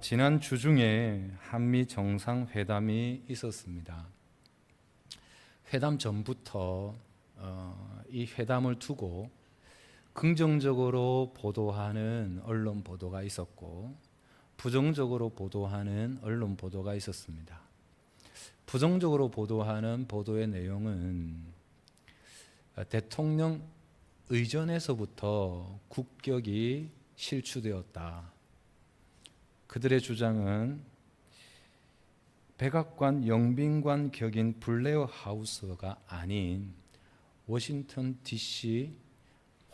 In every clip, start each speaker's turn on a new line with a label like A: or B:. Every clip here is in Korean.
A: 지난 주 중에 한미 정상회담이 있었습니다. 회담 전부터 이 회담을 두고 긍정적으로 보도하는 언론 보도가 있었고 부정적으로 보도하는 언론 보도가 있었습니다. 부정적으로 보도하는 보도의 내용은 대통령 의전에서부터 국격이 실추되었다. 그들의 주장은 백악관 영빈관 격인 블레어 하우스가 아닌 워싱턴 DC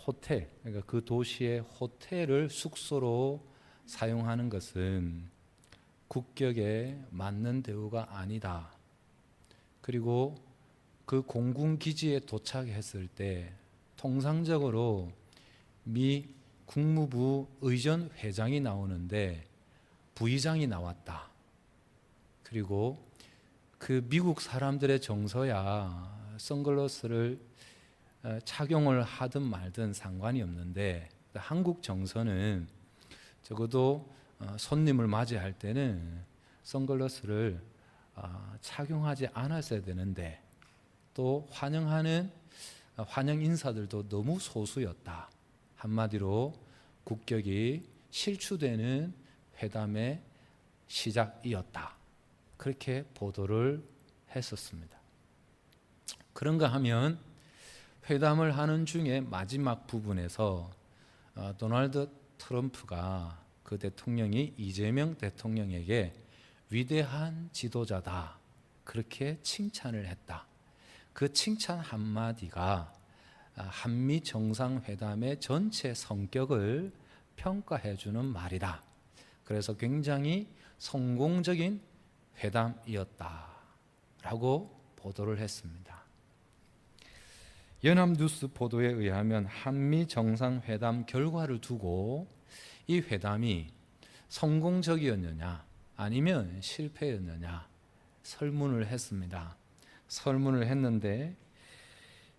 A: 호텔, 그러니까 그 도시의 호텔을 숙소로 사용하는 것은 국격에 맞는 대우가 아니다. 그리고 그 공군 기지에 도착했을 때 통상적으로 미 국무부 의전 회장이 나오는데 부의장이 나왔다. 그리고 그 미국 사람들의 정서야 선글라스를 착용을 하든 말든 상관이 없는데 한국 정서는 적어도 손님을 맞이할 때는 선글라스를 착용하지 않았어야 되는데 또 환영 인사들도 너무 소수였다. 한마디로 국격이 실추되는 회담의 시작이었다. 그렇게 보도를 했었습니다. 그런가 하면 회담을 하는 중에 마지막 부분에서 도널드 트럼프가 그 대통령이 이재명 대통령에게 위대한 지도자다. 그렇게 칭찬을 했다. 그 칭찬 한마디가 한미 정상회담의 전체 성격을 평가해주는 말이다. 그래서 굉장히 성공적인 회담이었다라고 보도를 했습니다. 연합뉴스 보도에 의하면 한미 정상회담 결과를 두고 이 회담이 성공적이었느냐 아니면 실패였느냐 설문을 했습니다. 설문을 했는데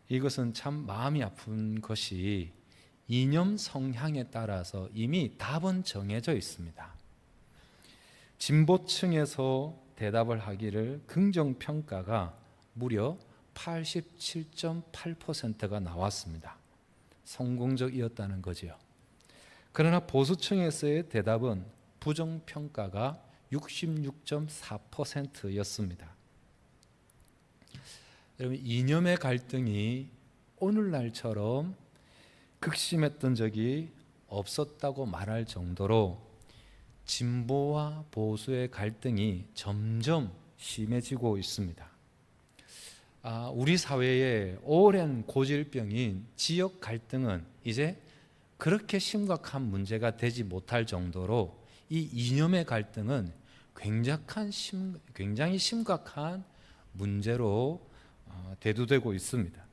A: 이것은 참 마음이 아픈 것이 이념 성향에 따라서 이미 답은 정해져 있습니다. 진보층에서 대답을 하기를 긍정평가가 무려 87.8%가 나왔습니다. 성공적이었다는 거죠. 그러나 보수층에서의 대답은 부정평가가 66.4%였습니다. 여러분, 이념의 갈등이 오늘날처럼 극심했던 적이 없었다고 말할 정도로 진보와 보수의 갈등이 점점 심해지고 있습니다. 우리 사회의 오랜 고질병인 지역 갈등은 이제 그렇게 심각한 문제가 되지 못할 정도로 이 이념의 갈등은 굉장히 심각한 문제로 대두되고 있습니다.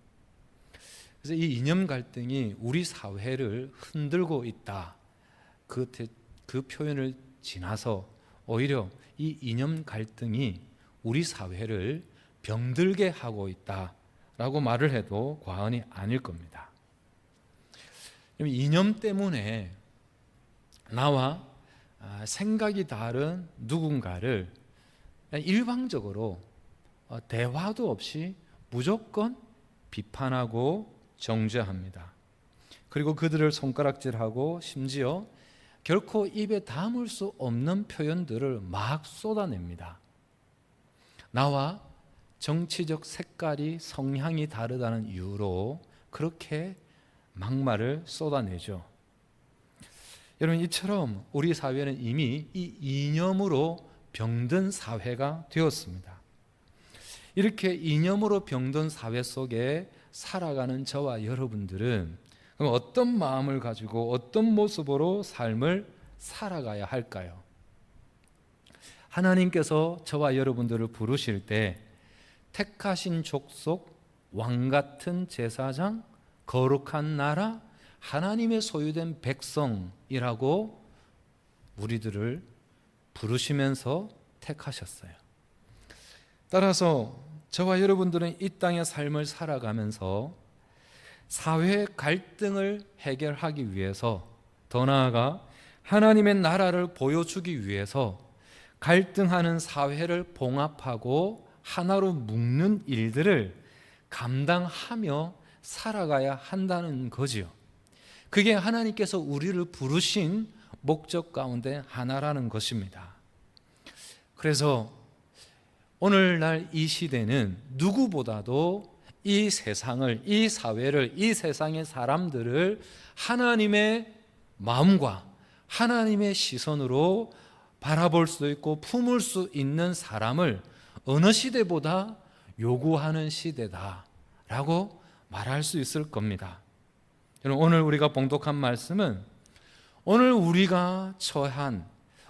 A: 그래서 이 이념 갈등이 우리 사회를 흔들고 있다. 그 표현을 지나서 오히려 이 이념 갈등이 우리 사회를 병들게 하고 있다라고 말을 해도 과언이 아닐 겁니다. 이념 때문에 나와 생각이 다른 누군가를 일방적으로 대화도 없이 무조건 비판하고 정죄합니다. 그리고 그들을 손가락질하고 심지어 결코 입에 담을 수 없는 표현들을 막 쏟아냅니다. 나와 정치적 색깔이 성향이 다르다는 이유로 그렇게 막말을 쏟아내죠. 여러분, 이처럼 우리 사회는 이미 이 이념으로 병든 사회가 되었습니다. 이렇게 이념으로 병든 사회 속에 살아가는 저와 여러분들은 그럼 어떤 마음을 가지고 어떤 모습으로 삶을 살아가야 할까요? 하나님께서 저와 여러분들을 부르실 때 택하신 족속, 왕같은 제사장, 거룩한 나라, 하나님의 소유된 백성이라고 우리들을 부르시면서 택하셨어요. 따라서 저와 여러분들은 이 땅의 삶을 살아가면서 사회 갈등을 해결하기 위해서 더 나아가 하나님의 나라를 보여주기 위해서 갈등하는 사회를 봉합하고 하나로 묶는 일들을 감당하며 살아가야 한다는 거지요. 그게 하나님께서 우리를 부르신 목적 가운데 하나라는 것입니다. 그래서 오늘날 이 시대는 누구보다도 이 세상을, 이 사회를, 이 세상의 사람들을 하나님의 마음과 하나님의 시선으로 바라볼 수 있고 품을 수 있는 사람을 어느 시대보다 요구하는 시대다라고 말할 수 있을 겁니다. 여러분, 오늘 우리가 봉독한 말씀은 오늘 우리가 처한,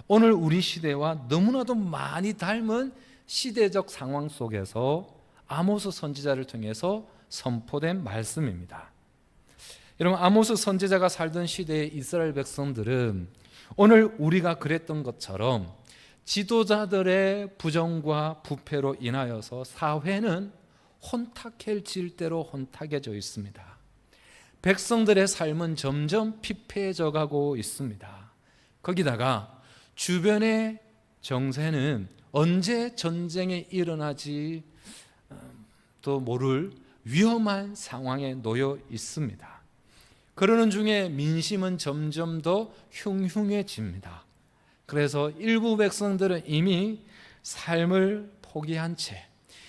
A: 오늘 우리 시대와 너무나도 많이 닮은 시대적 상황 속에서 아모스 선지자를 통해서 선포된 말씀입니다. 여러분, 아모스 선지자가 살던 시대의 이스라엘 백성들은 오늘 우리가 그랬던 것처럼 지도자들의 부정과 부패로 인하여서 사회는 혼탁해질 대로 혼탁해져 있습니다. 백성들의 삶은 점점 피폐해져 가고 있습니다. 거기다가 주변의 정세는 언제 전쟁이 일어나지 또 모를 위험한 상황에 놓여 있습니다. 그러는 중에 민심은 점점 더 흉흉해집니다. 그래서 일부 백성들은 이미 삶을 포기한 채,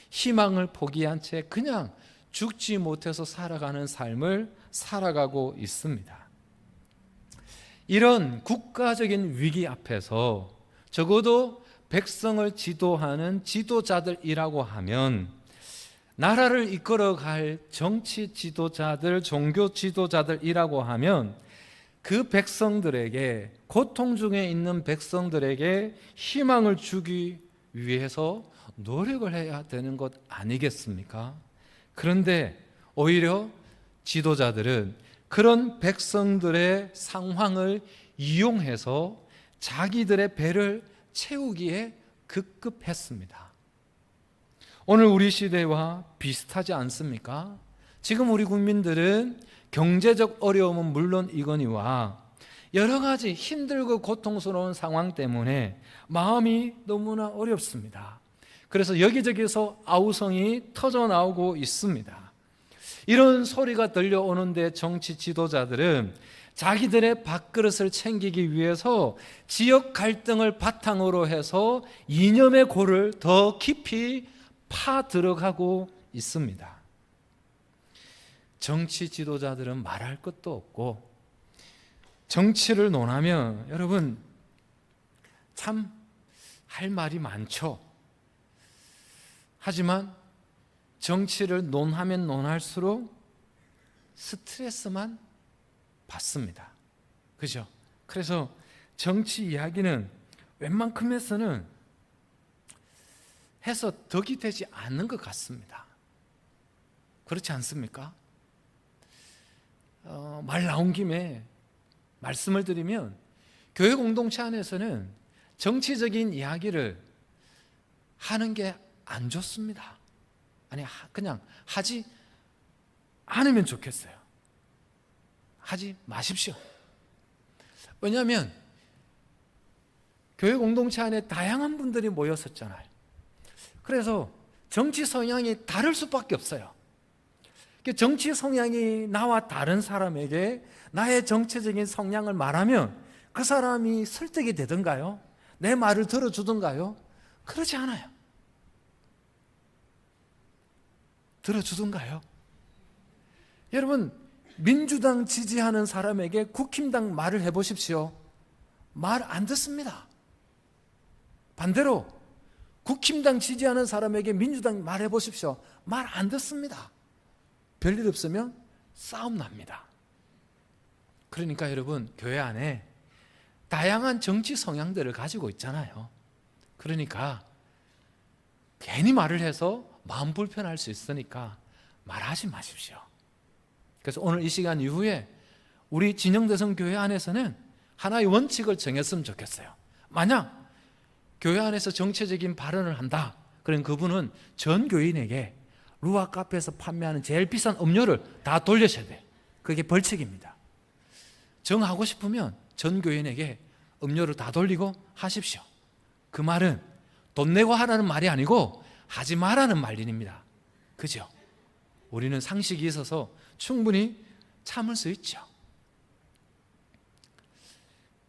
A: 희망을 포기한 채 그냥 죽지 못해서 살아가는 삶을 살아가고 있습니다. 이런 국가적인 위기 앞에서 적어도 백성을 지도하는 지도자들이라고 하면, 나라를 이끌어갈 정치 지도자들, 종교 지도자들이라고 하면 그 백성들에게, 고통 중에 있는 백성들에게 희망을 주기 위해서 노력을 해야 되는 것 아니겠습니까? 그런데 오히려 지도자들은 그런 백성들의 상황을 이용해서 자기들의 배를 채우기에 급급했습니다. 오늘 우리 시대와 비슷하지 않습니까? 지금 우리 국민들은 경제적 어려움은 물론 이거니와 여러 가지 힘들고 고통스러운 상황 때문에 마음이 너무나 어렵습니다. 그래서 여기저기서 아우성이 터져 나오고 있습니다. 이런 소리가 들려오는데 정치 지도자들은 자기들의 밥그릇을 챙기기 위해서 지역 갈등을 바탕으로 해서 이념의 골을 더 깊이 파 들어가고 있습니다. 정치 지도자들은 말할 것도 없고, 정치를 논하면 여러분 참 할 말이 많죠. 하지만 정치를 논하면 논할수록 스트레스만 받습니다. 그죠? 그래서 정치 이야기는 웬만큼에서는 해서 덕이 되지 않는 것 같습니다. 그렇지 않습니까? 말 나온 김에 말씀을 드리면, 교회 공동체 안에서는 정치적인 이야기를 하는 게 안 좋습니다. 아니, 그냥 하지 않으면 좋겠어요. 하지 마십시오. 왜냐하면 교회 공동체 안에 다양한 분들이 모였었잖아요. 그래서 정치 성향이 다를 수밖에 없어요. 정치 성향이 나와 다른 사람에게 나의 정치적인 성향을 말하면 그 사람이 설득이 되던가요? 내 말을 들어주던가요? 그러지 않아요. 들어주던가요? 여러분, 민주당 지지하는 사람에게 국힘당 말을 해보십시오. 말 안 듣습니다. 반대로 국힘당 지지하는 사람에게 민주당 말해보십시오. 말 안 듣습니다. 별일 없으면 싸움 납니다. 그러니까 여러분, 교회 안에 다양한 정치 성향들을 가지고 있잖아요. 그러니까 괜히 말을 해서 마음 불편할 수 있으니까 말하지 마십시오. 그래서 오늘 이 시간 이후에 우리 진영대성 교회 안에서는 하나의 원칙을 정했으면 좋겠어요. 만약 교회 안에서 정치적인 발언을 한다, 그럼 그분은 전 교인에게 루아 카페에서 판매하는 제일 비싼 음료를 다 돌려셔야 돼요. 그게 벌칙입니다. 정하고 싶으면 전 교인에게 음료를 다 돌리고 하십시오. 그 말은 돈 내고 하라는 말이 아니고 하지 말라는 말입니다. 그죠? 우리는 상식이 있어서 충분히 참을 수 있죠.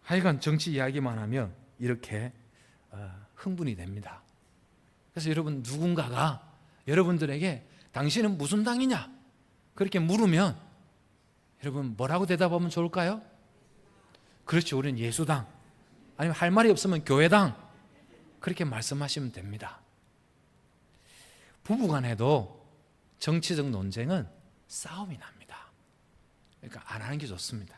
A: 하여간 정치 이야기만 하면 이렇게 흥분이 됩니다. 그래서 여러분, 누군가가 여러분들에게 당신은 무슨 당이냐? 그렇게 물으면 여러분 뭐라고 대답하면 좋을까요? 그렇죠, 우리는 예수당. 아니면 할 말이 없으면 교회당. 그렇게 말씀하시면 됩니다. 부부간에도 정치적 논쟁은 싸움이 납니다. 그러니까 안 하는 게 좋습니다.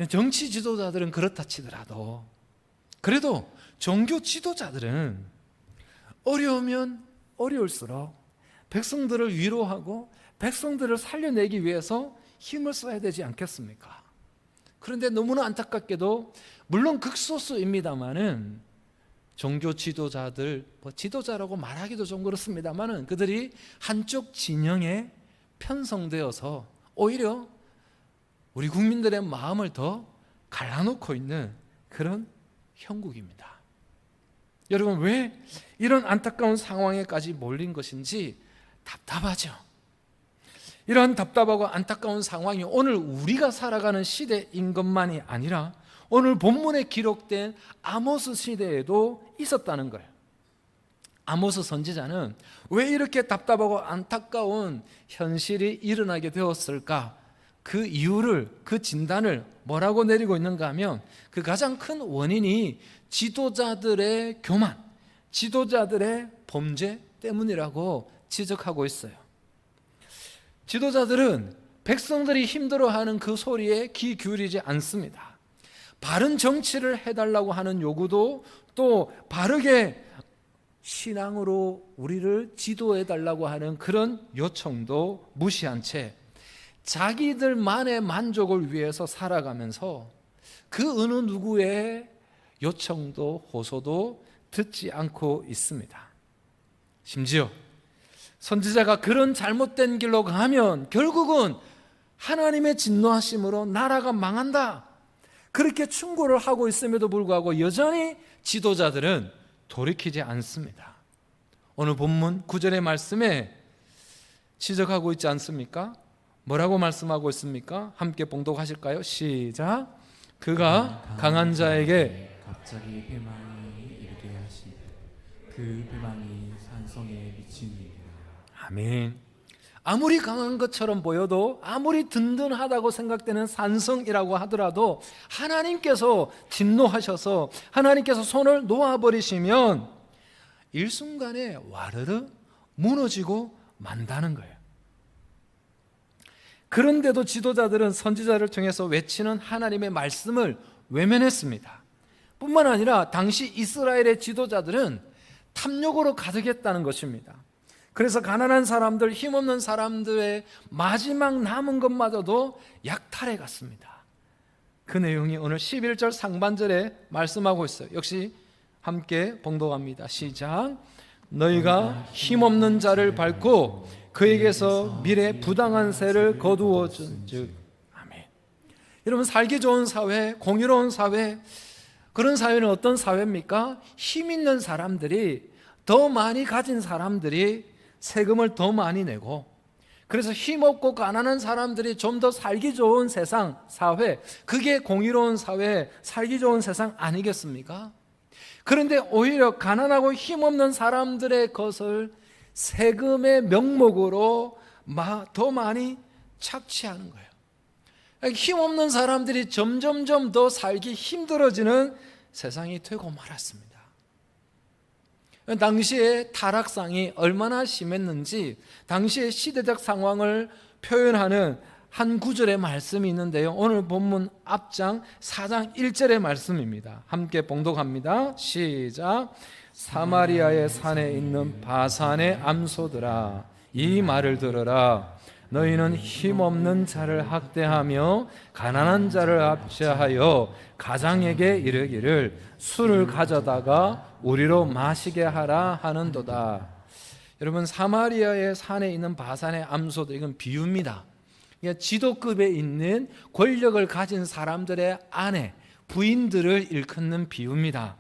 A: 정치 지도자들은 그렇다 치더라도 그래도 종교 지도자들은 어려우면 어려울수록 백성들을 위로하고 백성들을 살려내기 위해서 힘을 써야 되지 않겠습니까? 그런데 너무나 안타깝게도 물론 극소수입니다만은 종교 지도자들, 지도자라고 말하기도 좀 그렇습니다만은 그들이 한쪽 진영에 편성되어서 오히려 우리 국민들의 마음을 더 갈라놓고 있는 그런 형국입니다. 여러분, 왜 이런 안타까운 상황에까지 몰린 것인지 답답하죠. 이러한 답답하고 안타까운 상황이 오늘 우리가 살아가는 시대인 것만이 아니라 오늘 본문에 기록된 아모스 시대에도 있었다는 거예요. 아모스 선지자는 왜 이렇게 답답하고 안타까운 현실이 일어나게 되었을까? 그 이유를, 그 진단을 뭐라고 내리고 있는가 하면 그 가장 큰 원인이 지도자들의 교만, 지도자들의 범죄 때문이라고 지적하고 있어요. 지도자들은 백성들이 힘들어하는 그 소리에 귀 기울이지 않습니다. 바른 정치를 해달라고 하는 요구도 또 바르게 신앙으로 우리를 지도해달라고 하는 그런 요청도 무시한 채 자기들만의 만족을 위해서 살아가면서 그 어느 누구의 요청도 호소도 듣지 않고 있습니다. 심지어 선지자가 그런 잘못된 길로 가면 결국은 하나님의 진노하심으로 나라가 망한다, 그렇게 충고를 하고 있음에도 불구하고 여전히 지도자들은 돌이키지 않습니다. 오늘 본문 9절의 말씀에 지적하고 있지 않습니까? 뭐라고 말씀하고 있습니까? 함께 봉독하실까요? 시작. 그가 강한 자에게
B: 갑자기 배망이 이르게 하시니 그 배망이 산성에 미치니라.
A: 아멘. 아무리 강한 것처럼 보여도, 아무리 든든하다고 생각되는 산성이라고 하더라도 하나님께서 진노하셔서 하나님께서 손을 놓아버리시면 일순간에 와르르 무너지고 만다는 거예요. 그런데도 지도자들은 선지자를 통해서 외치는 하나님의 말씀을 외면했습니다. 뿐만 아니라 당시 이스라엘의 지도자들은 탐욕으로 가득했다는 것입니다. 그래서 가난한 사람들, 힘없는 사람들의 마지막 남은 것마저도 약탈해 갔습니다. 그 내용이 오늘 11절 상반절에 말씀하고 있어요. 역시 함께 봉독합니다. 시작. 너희가 힘없는 자를 밟고 그에게서 미래 부당한 세를 거두어 준즉. 아멘. 여러분, 살기 좋은 사회, 공유로운 사회, 그런 사회는 어떤 사회입니까? 힘 있는 사람들이, 더 많이 가진 사람들이 세금을 더 많이 내고, 그래서 힘없고 가난한 사람들이 좀 더 살기 좋은 세상, 사회, 그게 공유로운 사회, 살기 좋은 세상 아니겠습니까? 그런데 오히려 가난하고 힘없는 사람들의 것을 세금의 명목으로 더 많이 착취하는 거예요. 힘없는 사람들이 점점점 더 살기 힘들어지는 세상이 되고 말았습니다. 당시의 타락상이 얼마나 심했는지 당시의 시대적 상황을 표현하는 한 구절의 말씀이 있는데요, 오늘 본문 앞장 4장 1절의 말씀입니다. 함께 봉독합니다. 시작. 사마리아의 산에 있는 바산의 암소들아, 이 말을 들으라. 너희는 힘없는 자를 학대하며 가난한 자를 압제하여 가장에게 이르기를 술을 가져다가 우리로 마시게 하라 하는도다. 여러분, 사마리아의 산에 있는 바산의 암소들, 이건 비유입니다. 그러니까 지도급에 있는 권력을 가진 사람들의 아내, 부인들을 일컫는 비유입니다.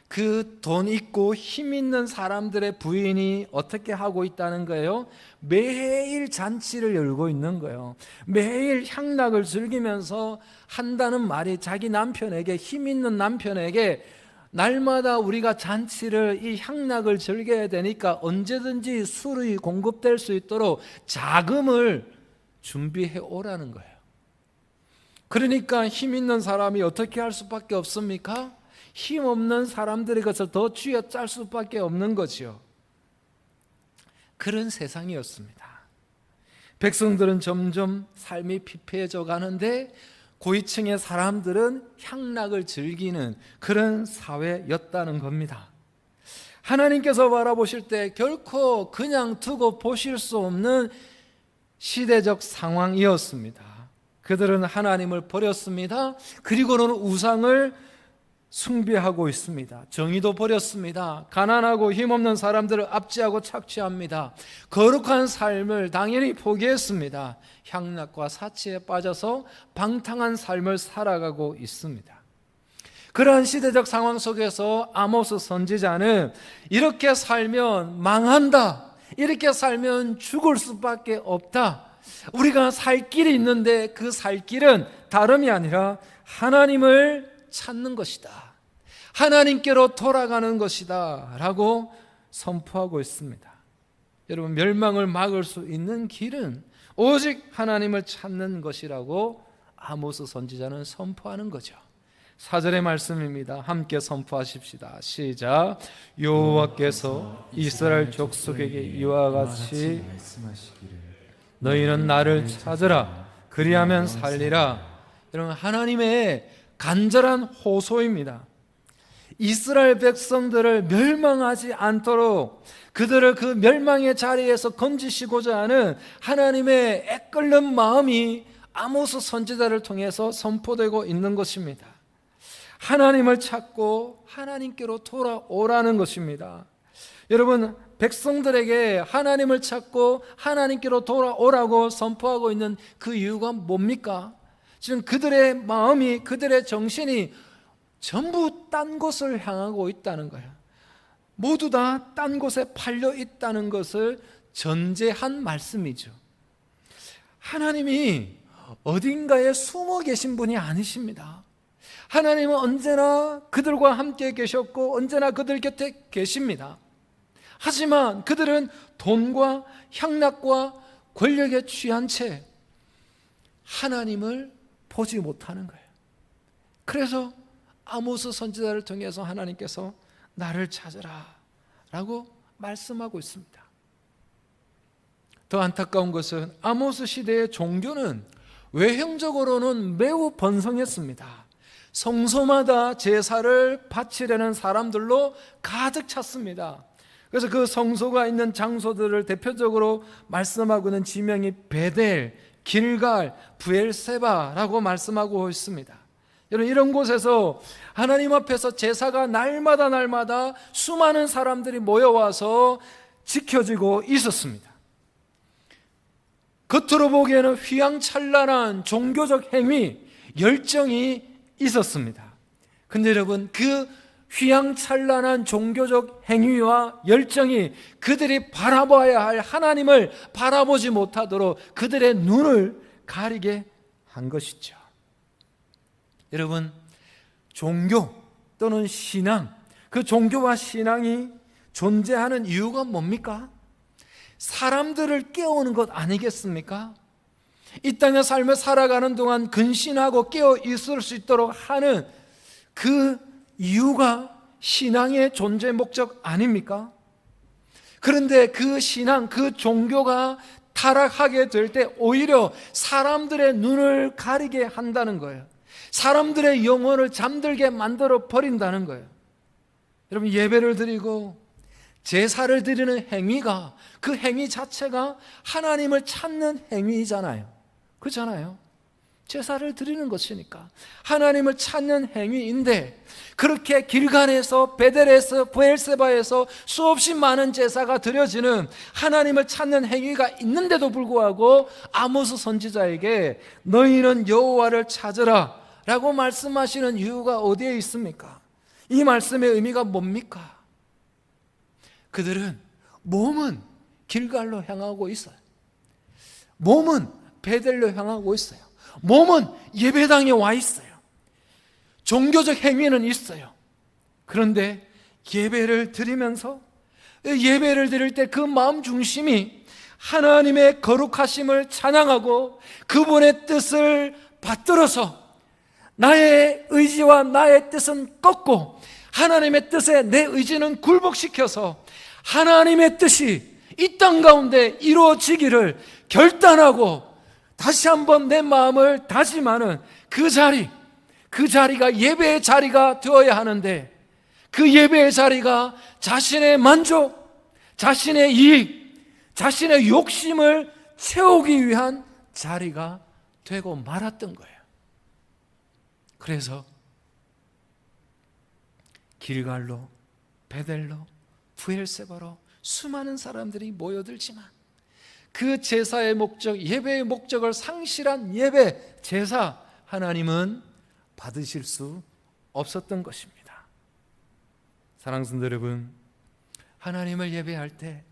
A: 그 돈 있고 힘 있는 사람들의 부인이 어떻게 하고 있다는 거예요? 매일 잔치를 열고 있는 거예요. 매일 향락을 즐기면서 한다는 말이 자기 남편에게, 힘 있는 남편에게 날마다 우리가 잔치를, 이 향락을 즐겨야 되니까 언제든지 술이 공급될 수 있도록 자금을 준비해 오라는 거예요. 그러니까 힘 있는 사람이 어떻게 할 수밖에 없습니까? 힘 없는 사람들의 것을 더 쥐어짤 수밖에 없는 거지요. 그런 세상이었습니다. 백성들은 점점 삶이 피폐해져 가는데 고위층의 사람들은 향락을 즐기는 그런 사회였다는 겁니다. 하나님께서 바라보실 때 결코 그냥 두고 보실 수 없는 시대적 상황이었습니다. 그들은 하나님을 버렸습니다. 그리고는 우상을 숭배하고 있습니다. 정의도 버렸습니다. 가난하고 힘없는 사람들을 압제하고 착취합니다. 거룩한 삶을 당연히 포기했습니다. 향락과 사치에 빠져서 방탕한 삶을 살아가고 있습니다. 그러한 시대적 상황 속에서 아모스 선지자는 이렇게 살면 망한다, 이렇게 살면 죽을 수밖에 없다, 우리가 살 길이 있는데 그 살 길은 다름이 아니라 하나님을 찾는 것이다, 하나님께로 돌아가는 것이다 라고 선포하고 있습니다. 여러분, 멸망을 막을 수 있는 길은 오직 하나님을 찾는 것이라고 아모스 선지자는 선포하는 거죠. 4절의 말씀입니다. 함께 선포하십시다. 시작. 여호와께서 이스라엘 족속에게 이와 같이
B: 말씀하시기를
A: 너희는 나를 찾으라, 그리하면 살리라. 여러분, 하나님의 간절한 호소입니다. 이스라엘 백성들을 멸망하지 않도록 그들을 그 멸망의 자리에서 건지시고자 하는 하나님의 애끓는 마음이 아모스 선지자를 통해서 선포되고 있는 것입니다. 하나님을 찾고 하나님께로 돌아오라는 것입니다. 여러분, 백성들에게 하나님을 찾고 하나님께로 돌아오라고 선포하고 있는 그 이유가 뭡니까? 지금 그들의 마음이, 그들의 정신이 전부 딴 곳을 향하고 있다는 거예요. 모두 다 딴 곳에 팔려 있다는 것을 전제한 말씀이죠. 하나님이 어딘가에 숨어 계신 분이 아니십니다. 하나님은 언제나 그들과 함께 계셨고 언제나 그들 곁에 계십니다. 하지만 그들은 돈과 향락과 권력에 취한 채 하나님을 보지 못하는 거예요. 그래서 아모스 선지자를 통해서 하나님께서 나를 찾으라 라고 말씀하고 있습니다. 더 안타까운 것은 아모스 시대의 종교는 외형적으로는 매우 번성했습니다. 성소마다 제사를 바치려는 사람들로 가득 찼습니다. 그래서 그 성소가 있는 장소들을 대표적으로 말씀하고 있는 지명이 베델, 길갈, 브엘세바라고 말씀하고 있습니다. 여러분, 이런 곳에서 하나님 앞에서 제사가 날마다 수많은 사람들이 모여와서 지켜지고 있었습니다. 겉으로 보기에는 휘황찬란한 종교적 행위, 열정이 있었습니다. 근데 여러분, 그 휘황찬란한 종교적 행위와 열정이 그들이 바라봐야 할 하나님을 바라보지 못하도록 그들의 눈을 가리게 한 것이죠. 여러분, 종교 또는 신앙, 그 종교와 신앙이 존재하는 이유가 뭡니까? 사람들을 깨우는 것 아니겠습니까? 이 땅의 삶을 살아가는 동안 근신하고 깨어 있을 수 있도록 하는 그 이유가 신앙의 존재 목적 아닙니까? 그런데 그 신앙, 그 종교가 타락하게 될 때 오히려 사람들의 눈을 가리게 한다는 거예요. 사람들의 영혼을 잠들게 만들어 버린다는 거예요. 여러분, 예배를 드리고 제사를 드리는 행위가, 그 행위 자체가 하나님을 찾는 행위잖아요. 그렇잖아요. 제사를 드리는 것이니까 하나님을 찾는 행위인데, 그렇게 길갈에서, 베델에서, 브엘세바에서 수없이 많은 제사가 드려지는 하나님을 찾는 행위가 있는데도 불구하고 아모스 선지자에게 너희는 여호와를 찾으라 라고 말씀하시는 이유가 어디에 있습니까? 이 말씀의 의미가 뭡니까? 그들은 몸은 길갈로 향하고 있어요. 몸은 베델로 향하고 있어요. 몸은 예배당에 와 있어요. 종교적 행위는 있어요. 그런데 예배를 드리면서, 예배를 드릴 때 그 마음 중심이 하나님의 거룩하심을 찬양하고 그분의 뜻을 받들어서 나의 의지와 나의 뜻은 꺾고 하나님의 뜻에 내 의지는 굴복시켜서 하나님의 뜻이 이 땅 가운데 이루어지기를 결단하고 다시 한번 내 마음을 다짐하는 그 자리가 예배의 자리가 되어야 하는데, 그 예배의 자리가 자신의 만족, 자신의 이익, 자신의 욕심을 채우기 위한 자리가 되고 말았던 거예요. 그래서 길갈로, 베델로, 브엘세바로 수많은 사람들이 모여들지만 그 제사의 목적, 예배의 목적을 상실한 예배, 제사, 하나님은 받으실 수 없었던 것입니다. 사랑하는 성도 여러분, 하나님을 예배할 때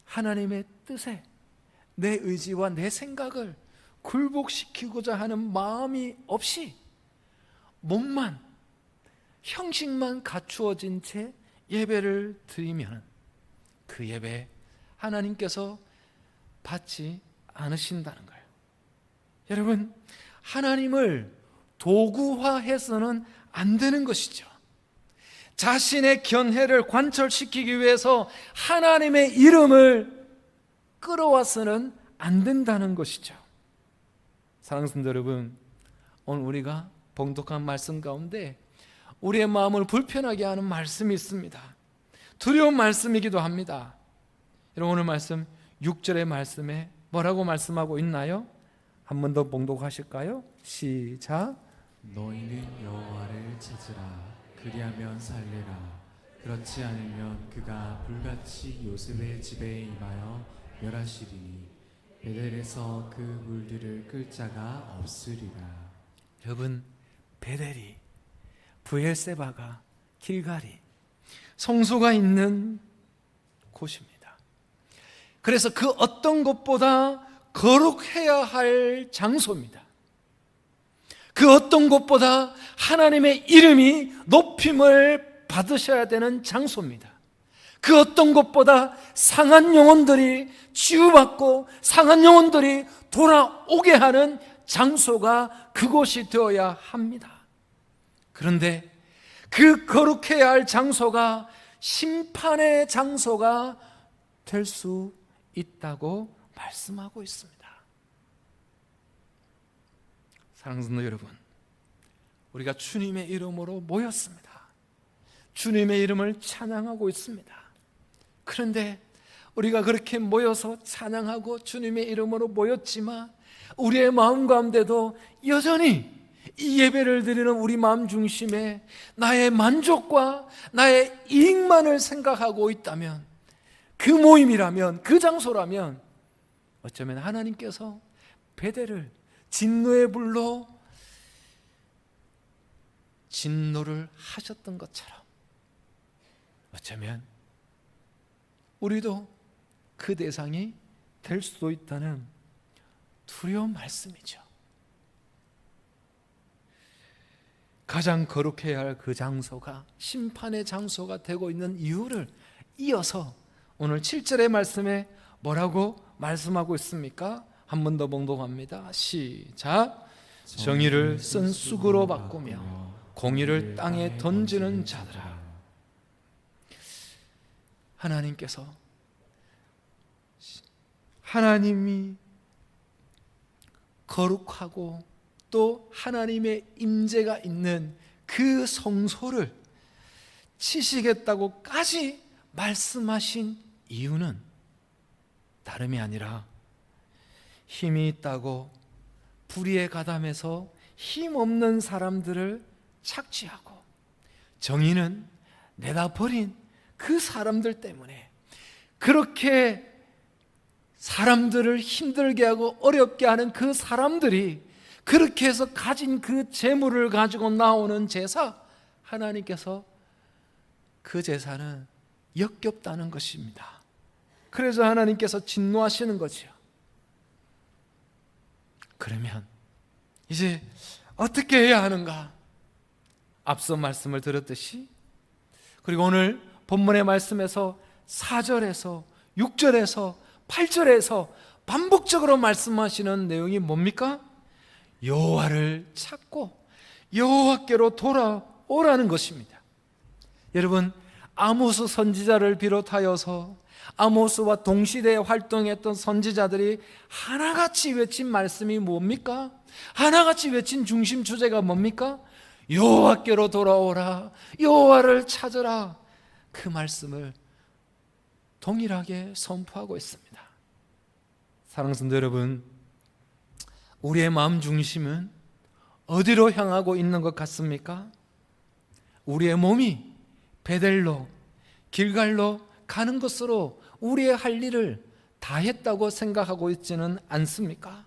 A: 하나님의 뜻에 내 의지와 내 생각을 굴복시키고자 하는 마음이 없이 몸만, 형식만 갖추어진 채 예배를 드리면 그 예배 하나님께서 받지 않으신다는 거예요. 여러분, 하나님을 도구화해서는 안 되는 것이죠. 자신의 견해를 관철시키기 위해서 하나님의 이름을 끌어와서는 안 된다는 것이죠. 사랑하는 성도 여러분, 오늘 우리가 봉독한 말씀 가운데 우리의 마음을 불편하게 하는 말씀이 있습니다. 두려운 말씀이기도 합니다. 여러분, 오늘 말씀 6절의 말씀에 뭐라고 말씀하고 있나요? 한 번 더 봉독하실까요? 시작.
B: 너희는 여호와를 찾으라. 그리하면 살리라. 그렇지 않으면 그가 불같이 요셉의 집에 임하여 멸하시리니 베델에서 그 물들을 끌 자가 없으리라.
A: 여러분, 베델이, 브엘세바가, 길갈이 성소가 있는 곳입니다. 그래서 그 어떤 곳보다 거룩해야 할 장소입니다. 그 어떤 곳보다 하나님의 이름이 높임을 받으셔야 되는 장소입니다. 그 어떤 곳보다 상한 영혼들이 치유받고 상한 영혼들이 돌아오게 하는 장소가 그곳이 되어야 합니다. 그런데 그 거룩해야 할 장소가 심판의 장소가 될 수 있다고 말씀하고 있습니다. 사랑하는 성도 여러분, 우리가 주님의 이름으로 모였습니다. 주님의 이름을 찬양하고 있습니다. 그런데 우리가 그렇게 모여서 찬양하고 주님의 이름으로 모였지만 우리의 마음 가운데도 여전히 이 예배를 드리는 우리 마음 중심에 나의 만족과 나의 이익만을 생각하고 있다면, 그 모임이라면, 그 장소라면 어쩌면 하나님께서 베델을 진노의 불로 진노를 하셨던 것처럼 어쩌면 우리도 그 대상이 될 수도 있다는 두려운 말씀이죠. 가장 거룩해야 할 그 장소가 심판의 장소가 되고 있는 이유를 이어서 오늘 7절의 말씀에 뭐라고 말씀하고 있습니까? 한 번 더 봉독합니다. 시작. 정의를 쓴 쑥으로 바꾸며 공의를 땅에 던지는 자들아. 하나님께서, 하나님이 거룩하고 또 하나님의 임재가 있는 그 성소를 치시겠다고까지 말씀하신 이유는 다름이 아니라 힘이 있다고 불의에 가담해서 힘없는 사람들을 착취하고, 정의는 내다 버린 그 사람들 때문에 그렇게 사람들을 힘들게 하고 어렵게 하는 그 사람들이 그렇게 해서 가진 그 재물을 가지고 나오는 제사, 하나님께서 그 제사는 역겹다는 것입니다. 그래서 하나님께서 진노하시는 거죠. 그러면 이제 어떻게 해야 하는가? 앞서 말씀을 들었듯이, 그리고 오늘 본문의 말씀에서 4절에서 6절에서 8절에서 반복적으로 말씀하시는 내용이 뭡니까? 여호와를 찾고 여호와께로 돌아오라는 것입니다. 여러분, 아모스 선지자를 비롯하여서 아모스와 동시대에 활동했던 선지자들이 하나같이 외친 말씀이 뭡니까? 하나같이 외친 중심 주제가 뭡니까? 여호와께로 돌아오라, 여호와를 찾으라. 그 말씀을 동일하게 선포하고 있습니다. 사랑하는 성도 여러분, 우리의 마음 중심은 어디로 향하고 있는 것 같습니까? 우리의 몸이 베델로, 길갈로 가는 것으로 우리의 할 일을 다 했다고 생각하고 있지는 않습니까?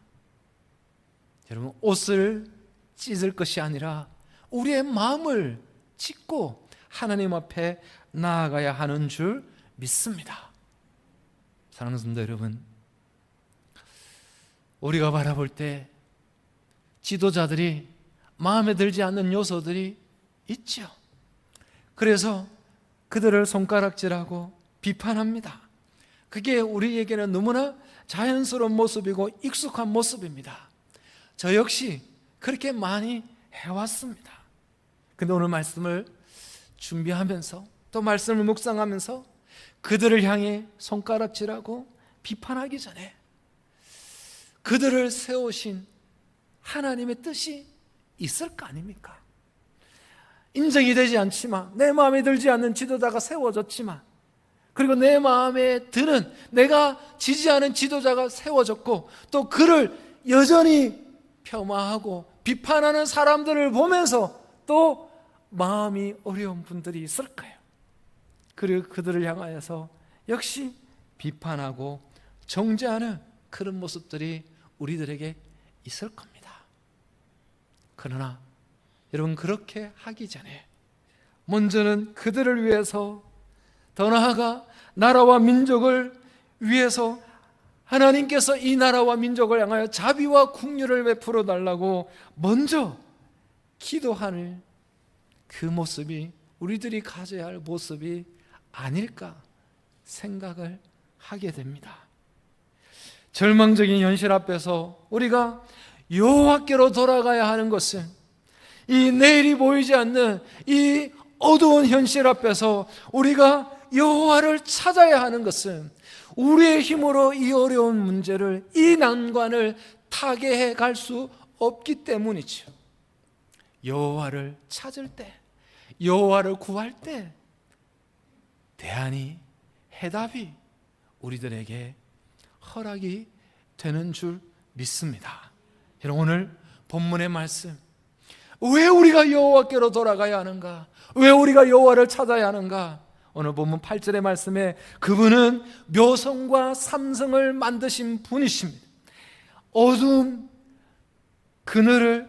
A: 여러분, 옷을 찢을 것이 아니라 우리의 마음을 찢고 하나님 앞에 나아가야 하는 줄 믿습니다. 사랑하는 성도 여러분, 우리가 바라볼 때 지도자들이 마음에 들지 않는 요소들이 있죠. 그래서 그들을 손가락질하고 비판합니다. 그게 우리에게는 너무나 자연스러운 모습이고 익숙한 모습입니다. 저 역시 그렇게 많이 해왔습니다. 근데 오늘 말씀을 준비하면서 또 말씀을 묵상하면서 그들을 향해 손가락질하고 비판하기 전에 그들을 세우신 하나님의 뜻이 있을 거 아닙니까? 인정이 되지 않지만, 내 마음에 들지 않는 지도자가 세워졌지만, 그리고 내 마음에 드는, 내가 지지하는 지도자가 세워졌고, 또 그를 여전히 폄하하고 비판하는 사람들을 보면서 또 마음이 어려운 분들이 있을 거예요. 그리고 그들을 향하여서 역시 비판하고 정죄하는 그런 모습들이 우리들에게 있을 겁니다. 그러나 여러분, 그렇게 하기 전에 먼저는 그들을 위해서, 더 나아가 나라와 민족을 위해서 하나님께서 이 나라와 민족을 향하여 자비와 긍휼을 베풀어 달라고 먼저 기도하는 그 모습이 우리들이 가져야 할 모습이 아닐까 생각을 하게 됩니다. 절망적인 현실 앞에서 우리가 여호와께로 돌아가야 하는 것은, 이 내일이 보이지 않는 이 어두운 현실 앞에서 우리가 여호와를 찾아야 하는 것은, 우리의 힘으로 이 어려운 문제를, 이 난관을 타개해 갈 수 없기 때문이죠. 여호와를 찾을 때, 여호와를 구할 때 대안이, 해답이 우리들에게 허락이 되는 줄 믿습니다. 여러분, 오늘 본문의 말씀, 왜 우리가 여호와께로 돌아가야 하는가? 왜 우리가 여호와를 찾아야 하는가? 오늘 본문 8절의 말씀에 그분은 묘성과 삼성을 만드신 분이십니다. 어두운 그늘을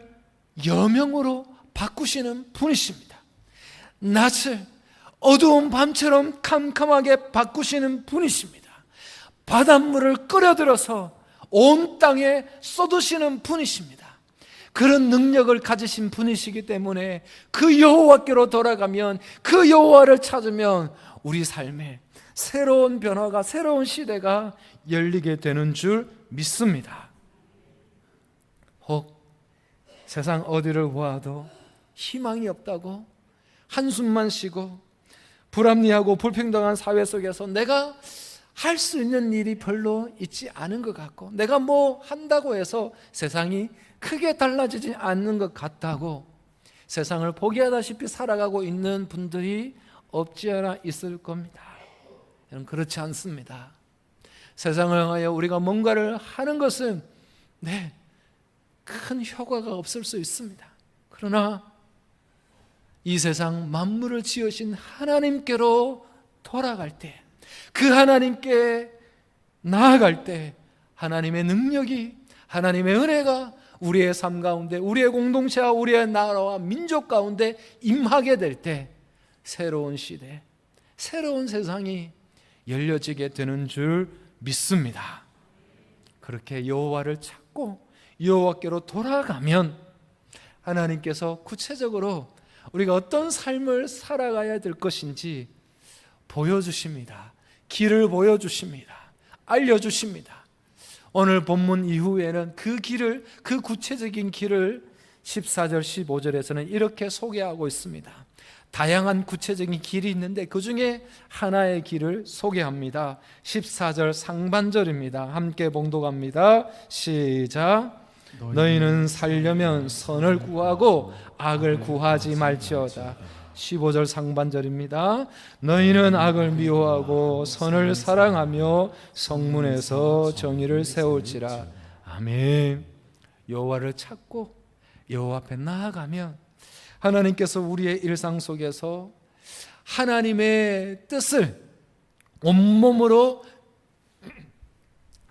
A: 여명으로 바꾸시는 분이십니다. 낮을 어두운 밤처럼 캄캄하게 바꾸시는 분이십니다. 바닷물을 끓여들어서 온 땅에 쏟으시는 분이십니다. 그런 능력을 가지신 분이시기 때문에 그 여호와께로 돌아가면, 그 여호와를 찾으면 우리 삶에 새로운 변화가, 새로운 시대가 열리게 되는 줄 믿습니다. 혹 세상 어디를 보아도 희망이 없다고 한숨만 쉬고 불합리하고 불평등한 사회 속에서 내가 할 수 있는 일이 별로 있지 않은 것 같고, 내가 뭐 한다고 해서 세상이 크게 달라지지 않는 것 같다고 세상을 포기하다시피 살아가고 있는 분들이 없지 않아 있을 겁니다. 여러분, 그렇지 않습니다. 세상을 향하여 우리가 뭔가를 하는 것은 큰 효과가 없을 수 있습니다. 그러나 이 세상 만물을 지으신 하나님께로 돌아갈 때, 그 하나님께 나아갈 때 하나님의 능력이, 하나님의 은혜가 우리의 삶 가운데, 우리의 공동체와 우리의 나라와 민족 가운데 임하게 될 때 새로운 시대, 새로운 세상이 열려지게 되는 줄 믿습니다. 그렇게 여호와를 찾고 여호와께로 돌아가면 하나님께서 구체적으로 우리가 어떤 삶을 살아가야 될 것인지 보여주십니다. 길을 보여주십니다. 알려주십니다. 오늘 본문 이후에는 그 길을, 그 구체적인 길을 14절 15절에서는 이렇게 소개하고 있습니다. 다양한 구체적인 길이 있는데 그 중에 하나의 길을 소개합니다. 14절 상반절입니다. 함께 봉독합니다. 시작. 너희는 살려면 선을 구하고 악을 구하지 말지어다. 15절 상반절입니다. 너희는 악을 미워하고 선을 사랑하며 성문에서 정의를 세울지라. 아멘. 여호와를 찾고 여호와 앞에 나아가면 하나님께서 우리의 일상 속에서 하나님의 뜻을 온몸으로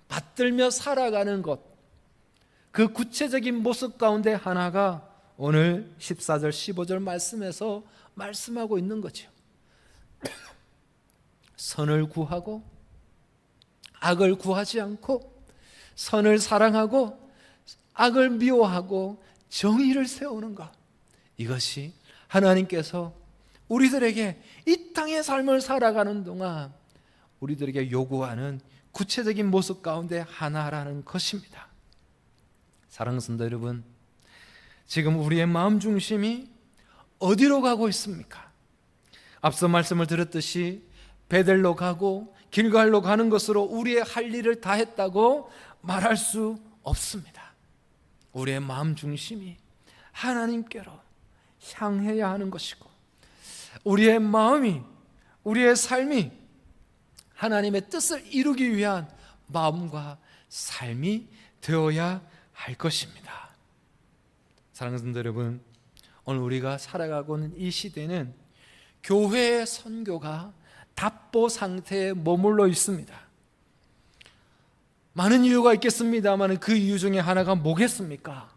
A: 받들며 살아가는 것, 그 구체적인 모습 가운데 하나가 오늘 14절 15절 말씀에서 말씀하고 있는 거죠. 선을 구하고 악을 구하지 않고 선을 사랑하고 악을 미워하고 정의를 세우는 것, 이것이 하나님께서 우리들에게 이 땅의 삶을 살아가는 동안 우리들에게 요구하는 구체적인 모습 가운데 하나라는 것입니다. 사랑하는 성도 여러분, 지금 우리의 마음 중심이 어디로 가고 있습니까? 앞서 말씀을 드렸듯이 베델로 가고 길갈로 가는 것으로 우리의 할 일을 다 했다고 말할 수 없습니다. 우리의 마음 중심이 하나님께로 향해야 하는 것이고, 우리의 마음이, 우리의 삶이 하나님의 뜻을 이루기 위한 마음과 삶이 되어야 할 것입니다. 사랑하는 성도 여러분, 오늘 우리가 살아가고 있는 이 시대는 교회의 선교가 답보 상태에 머물러 있습니다. 많은 이유가 있겠습니다만 그 이유 중에 하나가 뭐겠습니까?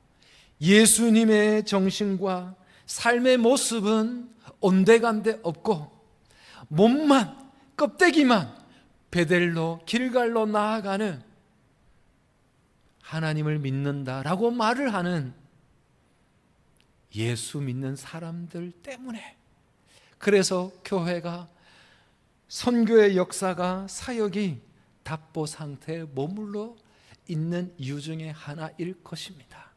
A: 예수님의 정신과 삶의 모습은 온데간데 없고 몸만, 껍데기만 베델로 길갈로 나아가는 하나님을 믿는다라고 말을 하는 예수 믿는 사람들 때문에, 그래서 교회가, 선교의 역사가, 사역이 답보 상태에 머물러 있는 이유 중에 하나일 것입니다.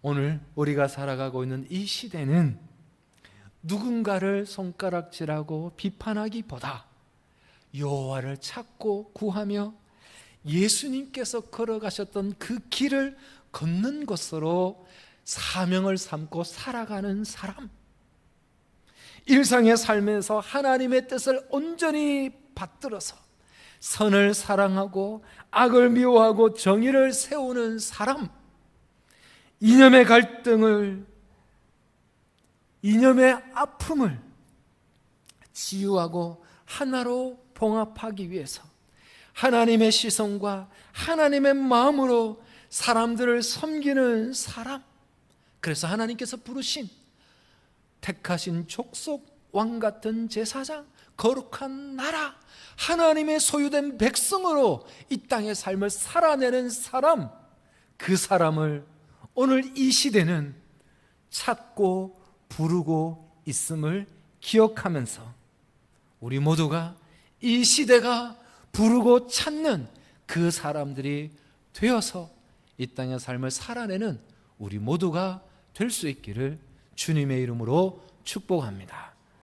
A: 오늘 우리가 살아가고 있는 이 시대는 누군가를 손가락질하고 비판하기보다 여호와를 찾고 구하며 예수님께서 걸어가셨던 그 길을 걷는 것으로 사명을 삼고 살아가는 사람, 일상의 삶에서 하나님의 뜻을 온전히 받들어서 선을 사랑하고 악을 미워하고 정의를 세우는 사람, 이념의 갈등을, 이념의 아픔을 치유하고 하나로 봉합하기 위해서 하나님의 시선과 하나님의 마음으로 사람들을 섬기는 사람, 그래서 하나님께서 부르신 택하신 족속, 왕 같은 제사장, 거룩한 나라, 하나님의 소유된 백성으로 이 땅의 삶을 살아내는 사람, 그 사람을 오늘 이 시대는 찾고 부르고 있음을 기억하면서 우리 모두가 이 시대가 부르고 찾는 그 사람들이 되어서 이 땅의 삶을 살아내는 우리 모두가 될 수 있기를 주님의 이름으로 축복합니다.